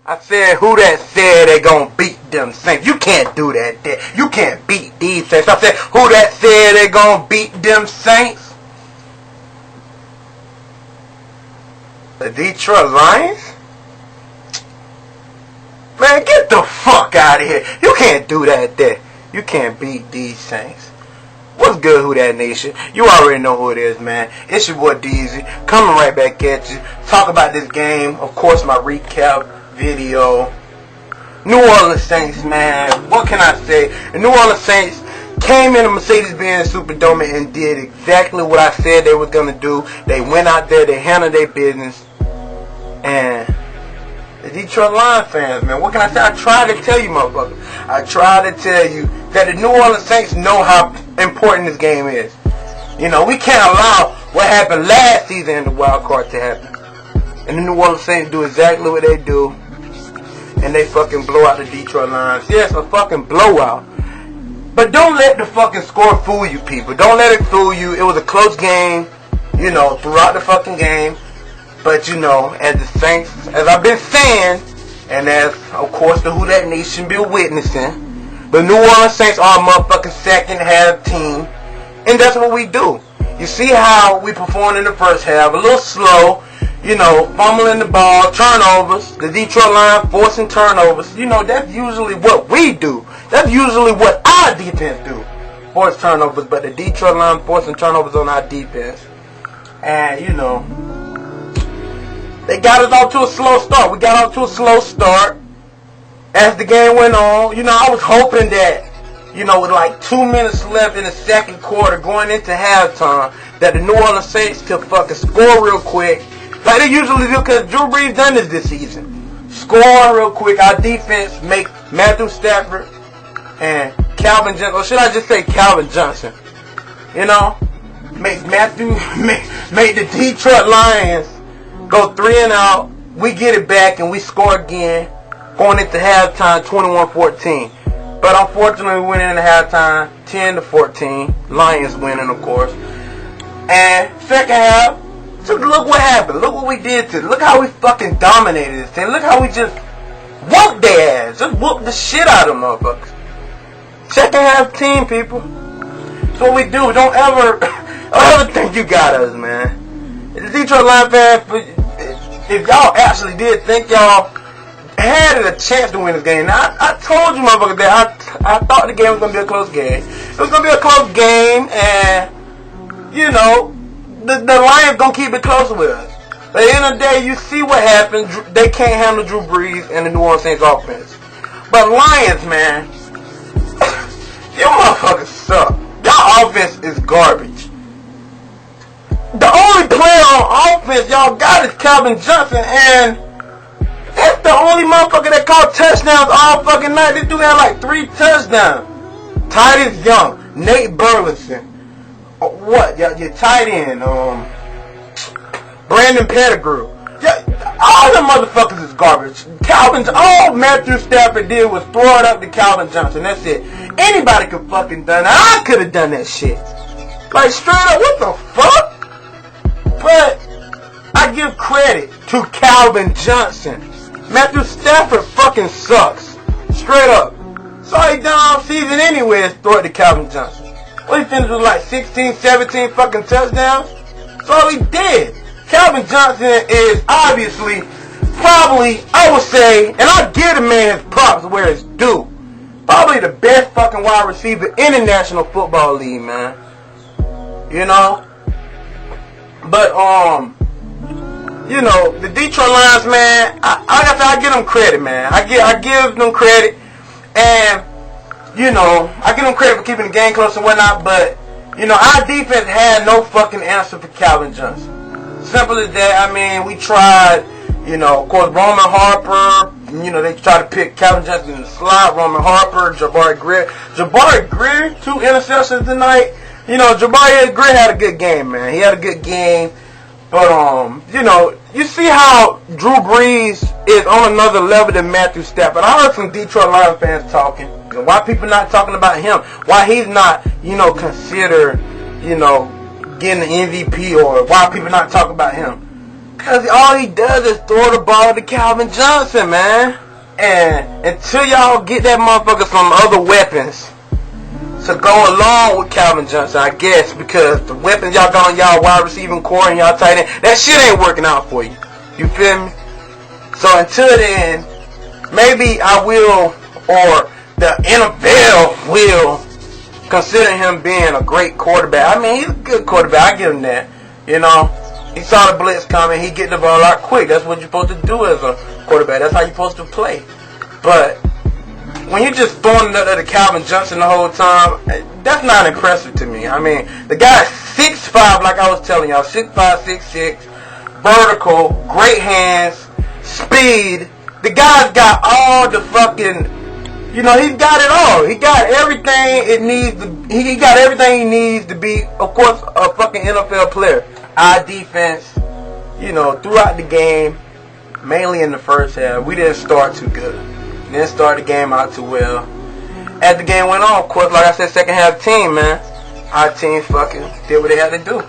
I said, who that said they gonna beat them Saints? You can't do that. You can't beat these Saints. I said, who that said they gonna beat them Saints? The Detroit Lions? Man, get the fuck out of here. You can't do that there. You can't beat these Saints. What's good, Who That Nation? You already know who it is, man. It's your boy Deezy, coming right back at you. Talk about this game. Of course, my recap video. New Orleans Saints, man. What can I say? The New Orleans Saints came in the Mercedes-Benz Superdome and did exactly what I said they were going to do. They went out there, they handled their business. And the Detroit Lions fans, man, what can I say? I tried to tell you, motherfucker. I tried to tell you that the New Orleans Saints know how important this game is. You know, we can't allow what happened last season in the wild card to happen. And the New Orleans Saints do exactly what they do. And they fucking blow out the Detroit Lions. Yes, a fucking blowout. But don't let the fucking score fool you, people. Don't let it fool you. It was a close game, you know, throughout the fucking game. But, you know, as the Saints, as I've been saying, and as, of course, the Who That Nation be witnessing, the New Orleans Saints are a motherfucking second half team. And that's what we do. You see how we performed in the first half. A little slow, you know, fumbling the ball, turnovers. The Detroit Lions forcing turnovers. You know, that's usually what we do. That's usually what our defense do. Force turnovers. But the Detroit Lions forcing turnovers on our defense. And, you know, they got us off to a slow start. We got off to a slow start as the game went on. You know, I was hoping that, you know, with like 2 minutes left in the second quarter going into halftime, that the New Orleans Saints could fucking score real quick. Like they usually do, because Drew Brees done this season. Score real quick. Our defense make Matthew Stafford and Calvin Johnson, or should I just say Calvin Johnson? You know, make the Detroit Lions go 3 and out. We get it back and we score again. Going into halftime, 21-14. But unfortunately, we went into halftime, 10-14. Lions winning, of course. And second half, so look what happened. Look what we did to. Look how we fucking dominated this team. Look how we just whooped their ass. Just whooped the shit out of them motherfuckers. Second half team, people. That's what we do. Don't ever think you got us, man. The Detroit Lions fans, if y'all actually did think y'all had a chance to win this game. Now, I told you motherfuckers that I thought the game was going to be a close game. It was going to be a close game, and, you know, the Lions going to keep it close with us. At the end of the day, you see what happened. They can't handle Drew Brees and the New Orleans Saints offense. But Lions, man, you motherfuckers suck. Y'all offense is garbage. The only player on offense y'all got is Calvin Johnson, and that's the only motherfucker that caught touchdowns all fucking night. This dude had like 3 touchdowns. Titus Young, Nate Burleson, what? Your tight end, Brandon Pettigrew. All them motherfuckers is garbage. All Matthew Stafford did was throw it up to Calvin Johnson. That's it. Anybody could fucking done that. I could have done that shit. Like straight up, what the fuck? But I give credit to Calvin Johnson. Matthew Stafford fucking sucks. Straight up. So he done all season anyway is throw it to Calvin Johnson. Well, he finished with like 16, 17 fucking touchdowns. That's all he did. Calvin Johnson is obviously, probably, I would say, and I give the man his props where it's due, probably the best fucking wide receiver in the National Football League, man. You know? But, you know, the Detroit Lions, man, I give them credit, man. I give them credit, and, you know, I give them credit for keeping the game close and whatnot, but, you know, our defense had no fucking answer for Calvin Johnson. Simple as that. I mean, we tried, you know, of course, Roman Harper, you know, they tried to pick Calvin Johnson in the slot, Roman Harper, Jabari Greer. Jabari Greer, 2 interceptions tonight. You know, Jabari Greer had a good game, man. He had a good game. But, you know, you see how Drew Brees is on another level than Matthew Stafford. I heard some Detroit Lions fans talking. Why people not talking about him? Why he's not, you know, considered, you know, getting the MVP, or why people not talking about him? Because all he does is throw the ball to Calvin Johnson, man. And until y'all get that motherfucker some other weapons to go along with Calvin Johnson, I guess, because the weapons y'all got on y'all wide receiving core and y'all tight end, that shit ain't working out for you. You feel me? So until then, maybe I will, or the NFL will, consider him being a great quarterback. I mean, he's a good quarterback. I give him that. You know, he saw the blitz coming. He get the ball out quick. That's what you're supposed to do as a quarterback. That's how you're supposed to play. But when you're just throwing it at Calvin Johnson the whole time, that's not impressive to me. I mean, the guy's 6'5", like I was telling y'all, 6'5", 6'6", vertical, great hands, speed. The guy's got all the fucking, you know, he's got it all. He got everything it needs to. He got everything he needs to be, of course, a fucking NFL player. Our defense, you know, throughout the game, mainly in the first half, we didn't start too good. Didn't start the game out too well. As the game went on, of course, like I said, second half team, man, our team fucking did what they had to do,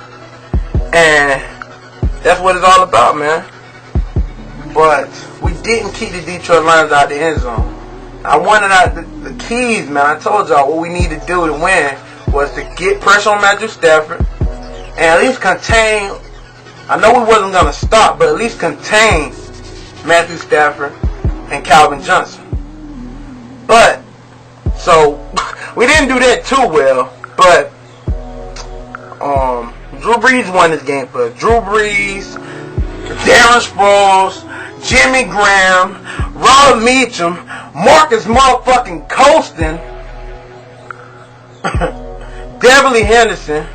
and that's what it's all about, man. But we didn't keep the Detroit Lions out the end zone. I wanted out the keys, man. I told y'all what we needed to do to win was to get pressure on Matthew Stafford and at least contain. I know we wasn't going to stop, but at least contain Matthew Stafford and Calvin Johnson. But, so, we didn't do that too well, but Drew Brees won this game for us. Drew Brees, Darren Sproles, Jimmy Graham, Robert Meacham, Marcus motherfucking Colston, Beverly Henderson.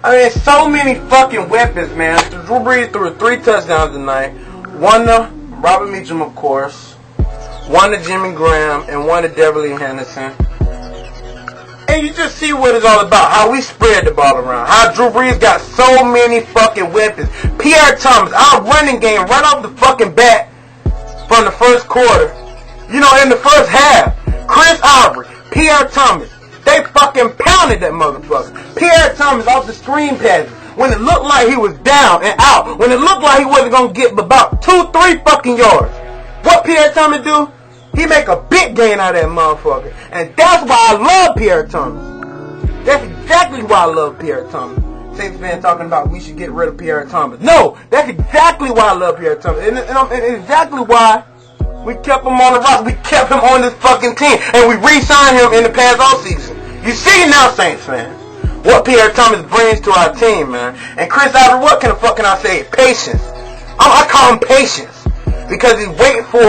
I mean, so many fucking weapons, man. Drew Brees threw 3 touchdowns tonight. One to Robert Meacham, of course. One to Jimmy Graham, and one to Beverly Henderson. And you just see what it's all about. How we spread the ball around. How Drew Brees got so many fucking weapons. Pierre Thomas, our running game right off the fucking bat from the first quarter. You know, in the first half. Chris Ivory, Pierre Thomas, they fucking pounded that motherfucker. Pierre Thomas off the screen passes. When it looked like he was down and out. When it looked like he wasn't going to get about 2-3 fucking yards. What Pierre Thomas do? He make a big gain out of that motherfucker. And that's why I love Pierre Thomas. That's exactly why I love Pierre Thomas. Saints fan talking about we should get rid of Pierre Thomas. No, that's exactly why I love Pierre Thomas. And exactly why we kept him on the roster. We kept him on this fucking team. And we re-signed him in the past offseason. You see now, Saints fans, what Pierre Thomas brings to our team, man. And Chris Ivory, what can the fuck can I say? Patience. I call him patience. Because he's waiting for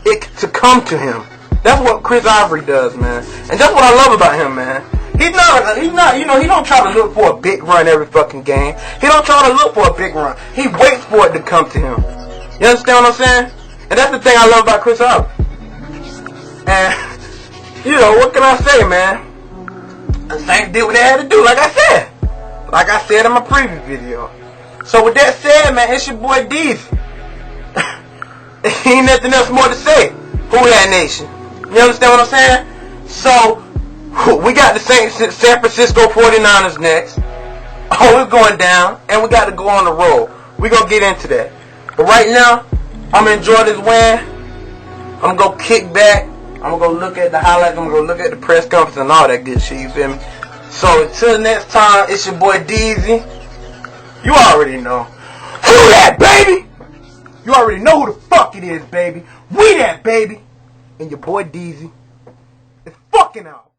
it to come to him. That's what Chris Ivory does, man. And that's what I love about him, man. He's not, you know, he don't try to look for a big run every fucking game. He don't try to look for a big run. He waits for it to come to him. You understand what I'm saying? And that's the thing I love about Chris Ivory. And, you know, what can I say, man? The Saints did what they had to do, like I said. Like I said in my previous video. So with that said, man, it's your boy Deezy. Ain't nothing else more to say. Who that nation? You understand what I'm saying? So, we got the San Francisco 49ers next. Oh, we're going down. And we got to go on the road. We're going to get into that. But right now, I'm going to enjoy this win. I'm going to go kick back. I'm going to go look at the highlights. I'm going to go look at the press conference and all that good shit. You feel me? So, until next time, it's your boy Deezy. You already know. Who that, baby? You already know who the fuck it is, baby. We that, baby. And your boy Deezy is fucking out.